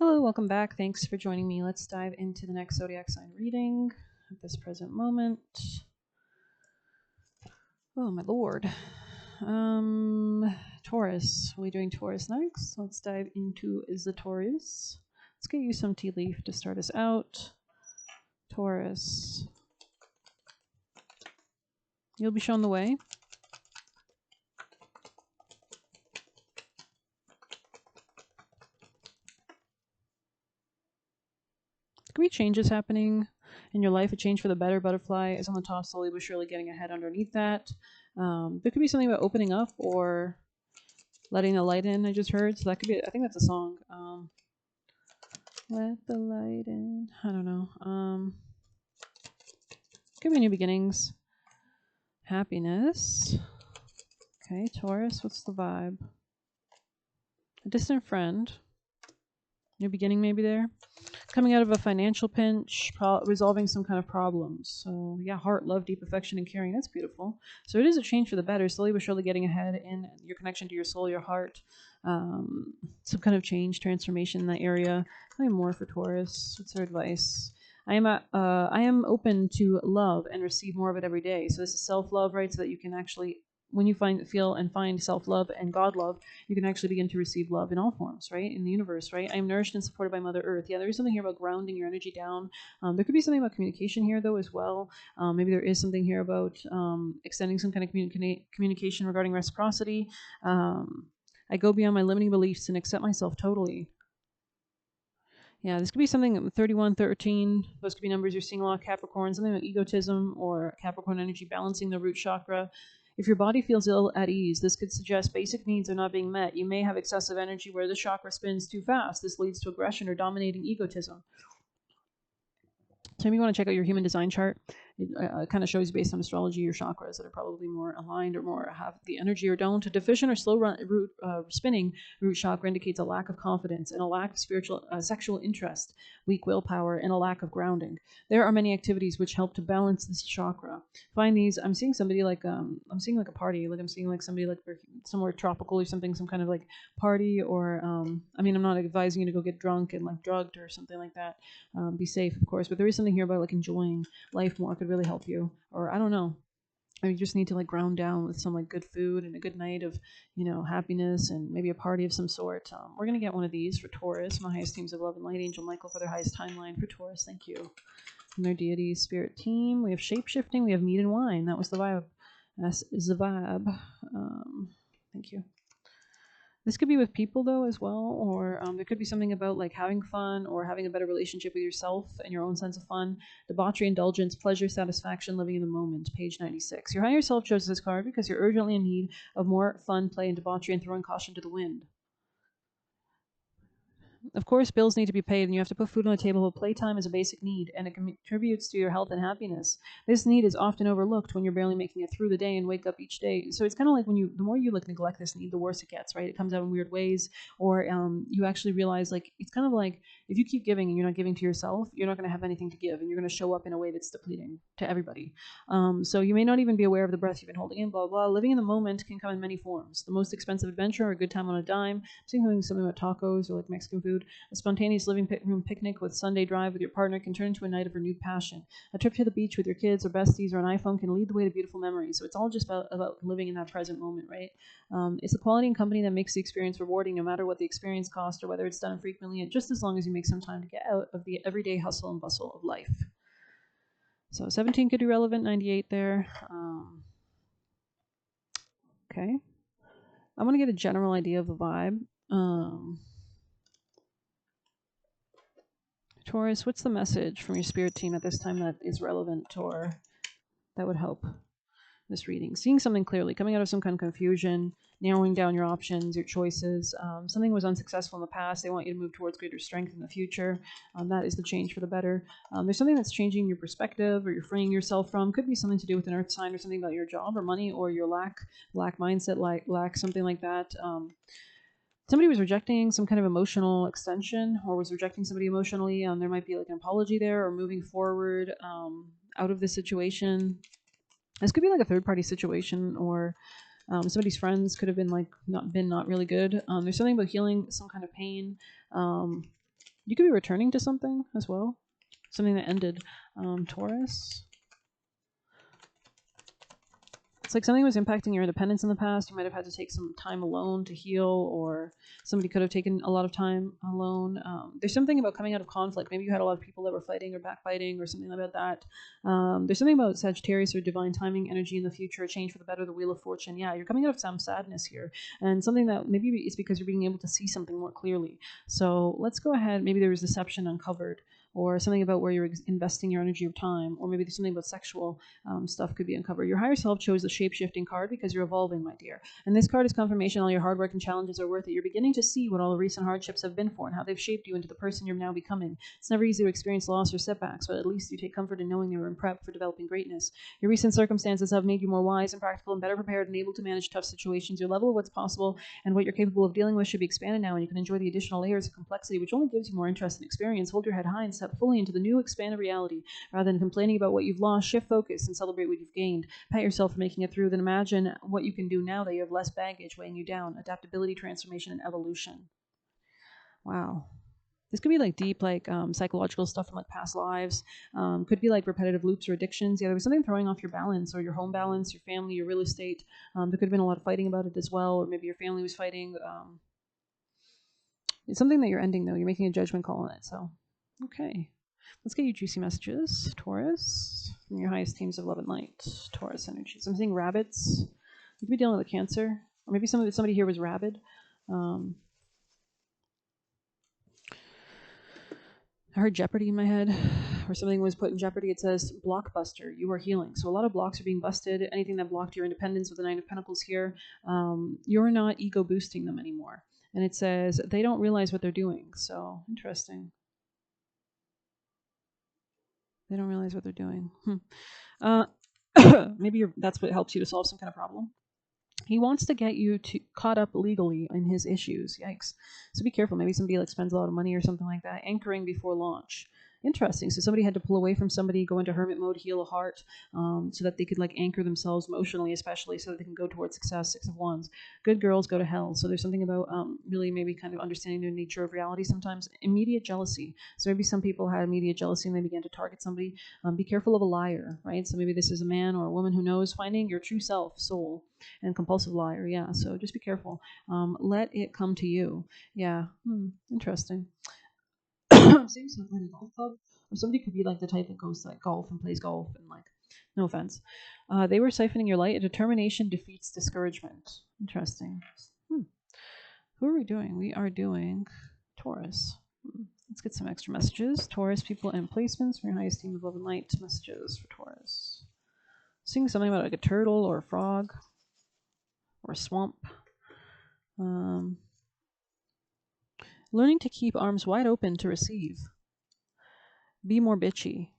Hello, welcome back. Thanks for joining me. Let's dive into the next zodiac sign reading at this present moment. Oh, my lord. Taurus. We're doing Taurus next. Let's dive into the Taurus. Let's get you some tea leaf to start us out. Taurus. You'll be shown the way. Could be changes happening in your life. A change for the better. Butterfly is on the top, slowly but surely getting ahead underneath that. There could be something about opening up or letting the light in. I just heard, so that could be. I think that's a song. Let the light in. I don't know. Could be new beginnings. Happiness. Okay, Taurus. What's the vibe? A distant friend. New beginning maybe there. Coming out of a financial pinch, resolving some kind of problems. So yeah, heart, love, deep affection, and caring. That's beautiful. So it is a change for the better, slowly but surely getting ahead in your connection to your soul, your heart. Some kind of change, transformation in that area. Probably more for Taurus. What's their advice? I am open to love and receive more of it every day. So this is self-love, right? So that you can actually, when you find self-love and God love, you can actually begin to receive love in all forms, right? In the universe, right? I am nourished and supported by Mother Earth. Yeah, there is something here about grounding your energy down. There could be something about communication here, though, as well. Maybe there is something here about extending some kind of communication regarding reciprocity. I go beyond my limiting beliefs and accept myself totally. Yeah, this could be something 31, 13. Those could be numbers you're seeing a lot of Capricorn, something like egotism or Capricorn energy balancing the root chakra. If your body feels ill at ease, this could suggest basic needs are not being met. You may have excessive energy where the chakra spins too fast. This leads to aggression or dominating egotism. So maybe you want to check out your human design chart. It kind of shows you based on astrology your chakras that are probably more aligned or more have the energy or don't. A deficient or slow spinning root chakra indicates a lack of confidence and a lack of spiritual sexual interest, weak willpower, and a lack of grounding. There are many activities which help to balance this chakra. Find these. I'm seeing somebody like I'm seeing like a party. Like I'm seeing like somebody like somewhere tropical or something, some kind of like party or I mean I'm not advising you to go get drunk and like drugged or something like that. Be safe, of course, but there is something here about like enjoying life more could really help you. Or I don't know, or you just need to like ground down with some like good food and a good night of, you know, happiness and maybe a party of some sort. We're gonna get one of these for Taurus. My highest teams of love and light, Angel Michael for their highest timeline for Taurus. Thank you. And their deity spirit team. We have shape shifting. We have meat and wine. That was the vibe. That's the vibe. Thank you. This could be with people though as well, or there could be something about like having fun or having a better relationship with yourself and your own sense of fun. Debauchery, indulgence, pleasure, satisfaction, living in the moment. Page 96. Your higher self chose this card because you're urgently in need of more fun, play, and debauchery and throwing caution to the wind. Of course, bills need to be paid and you have to put food on the table, but playtime is a basic need and it contributes to your health and happiness. This need is often overlooked when you're barely making it through the day and wake up each day. So it's kind of like when the more you like neglect this need, the worse it gets, right? It comes out in weird ways, or you actually realize like it's kind of like if you keep giving and you're not giving to yourself, you're not going to have anything to give and you're going to show up in a way that's depleting to everybody. So you may not even be aware of the breath you've been holding in, blah, blah. Living in the moment can come in many forms. The most expensive adventure or a good time on a dime, something about tacos or like Mexican food. A spontaneous living room picnic with Sunday drive with your partner can turn into a night of renewed passion. A trip to the beach with your kids or besties or an iPhone can lead the way to beautiful memories. So it's all just about living in that present moment, right? It's the quality and company that makes the experience rewarding, no matter what the experience cost or whether it's done frequently, and just as long as you make some time to get out of the everyday hustle and bustle of life. So 17 could be relevant, 98 there. Okay. I want to get a general idea of the vibe. Taurus, what's the message from your spirit team at this time that is relevant or that would help this reading? Seeing something clearly, coming out of some kind of confusion, narrowing down your options, your choices. Something was unsuccessful in the past. They want you to move towards greater strength in the future. That is the change for the better. There's something that's changing your perspective or you're freeing yourself from. Could be something to do with an earth sign or something about your job or money or your lack mindset, lack something like that. Somebody was rejecting some kind of emotional extension or was rejecting somebody emotionally. There might be like an apology there or moving forward out of the situation. This could be like a third-party situation or somebody's friends could have been like not really good. There's something about healing some kind of pain. You could be returning to something as well, something that ended. Taurus. It's like something was impacting your independence in the past. You might have had to take some time alone to heal, or somebody could have taken a lot of time alone. There's something about coming out of conflict. Maybe you had a lot of people that were fighting or backbiting or something about that. There's something about Sagittarius or divine timing energy in the future, a change for the better, the wheel of fortune. Yeah, you're coming out of some sadness here, and something that maybe it's because you're being able to see something more clearly. So let's go ahead. Maybe there was deception uncovered, or something about where you're investing your energy or time, or maybe there's something about sexual stuff could be uncovered. Your higher self chose the shape-shifting card because you're evolving, my dear. And this card is confirmation all your hard work and challenges are worth it. You're beginning to see what all the recent hardships have been for and how they've shaped you into the person you're now becoming. It's never easy to experience loss or setbacks, but at least you take comfort in knowing you were in prep for developing greatness. Your recent circumstances have made you more wise and practical and better prepared and able to manage tough situations. Your level of what's possible and what you're capable of dealing with should be expanded now, and you can enjoy the additional layers of complexity, which only gives you more interest and experience. Hold your head high and step fully into the new expanded reality. Rather than complaining about what you've lost, shift focus and celebrate what you've gained. Pat yourself for making it through, then imagine what you can do now that you have less baggage weighing you down. Adaptability, transformation, and evolution. Wow. This could be like deep, like psychological stuff from like past lives. Could be like repetitive loops or addictions. Yeah, there was something throwing off your balance or your home balance, your family, your real estate. There could have been a lot of fighting about it as well, or maybe your family was fighting. It's something that you're ending though. You're making a judgment call on it. So, okay. Let's get you juicy messages, Taurus, from your highest teams of love and light, Taurus energies. I'm seeing rabbits. You could be dealing with a Cancer, or maybe somebody here was rabid. I heard jeopardy in my head, or something was put in jeopardy. It says blockbuster, you are healing. So a lot of blocks are being busted. Anything that blocked your independence with the Nine of Pentacles here, you're not ego boosting them anymore. And it says they don't realize what they're doing. So interesting. They don't realize what they're doing. Maybe that's what helps you to solve some kind of problem. He wants to get you caught up legally in his issues. Yikes. So be careful. Maybe somebody like spends a lot of money or something like that. Anchoring before launch. Interesting. So somebody had to pull away from somebody, go into hermit mode, heal a heart, so that they could like anchor themselves emotionally, especially so that they can go towards success. 6 of Wands. Good girls go to hell. So there's something about really maybe kind of understanding the nature of reality sometimes. Immediate jealousy. So maybe some people had immediate jealousy and they began to target somebody. Be careful of a liar, right? So maybe this is a man or a woman who knows finding your true self, soul, and compulsive liar. Yeah. So just be careful. Let it come to you. Yeah. Interesting. I'm seeing something in a golf club. Or somebody could be like the type that goes to like golf and plays golf and like, no offense. They were siphoning your light. Determination defeats discouragement. Interesting. Who are we doing? We are doing Taurus. Let's get some extra messages. Taurus, people and placements for your highest team of love and light. Messages for Taurus. Seeing something about like a turtle or a frog or a swamp. Learning to keep arms wide open to receive. Be more bitchy.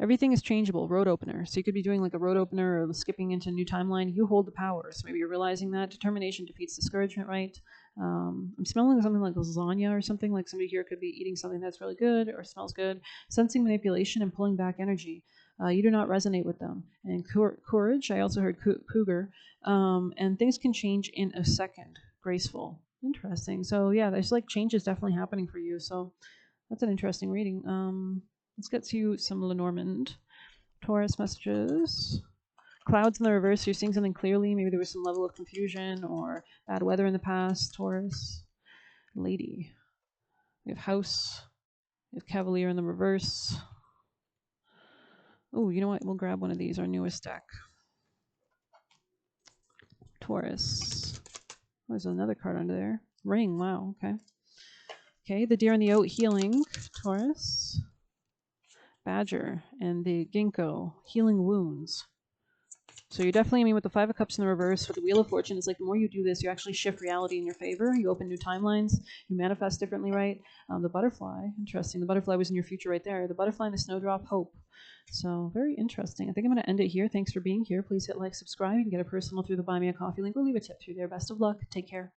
Everything is changeable. Road opener. So you could be doing like a road opener or skipping into a new timeline. You hold the power. So maybe you're realizing that. Determination defeats discouragement, right? I'm smelling something like lasagna or something. Like somebody here could be eating something that's really good or smells good. Sensing manipulation and pulling back energy. You do not resonate with them. And courage. I also heard cougar. And things can change in a second. Graceful. Interesting. So yeah, there's like changes definitely happening for you. So that's an interesting reading. Let's get to some Lenormand. Taurus messages. Clouds in the reverse. You're seeing something clearly. Maybe there was some level of confusion or bad weather in the past. Taurus. Lady. We have House. We have Cavalier in the reverse. Oh, you know what? We'll grab one of these, our newest deck. Taurus. Oh, there's another card under there. Ring. Wow. Okay. Okay. The deer and the oat healing. Taurus. Badger and the ginkgo healing wounds. So you're definitely, with the 5 of Cups in the reverse, with the Wheel of Fortune, it's like the more you do this, you actually shift reality in your favor. You open new timelines. You manifest differently, right? The butterfly, interesting. The butterfly was in your future right there. The butterfly and the snowdrop, hope. So very interesting. I think I'm going to end it here. Thanks for being here. Please hit like, subscribe. You can get a personal through the Buy Me a Coffee link or leave a tip through there. Best of luck. Take care.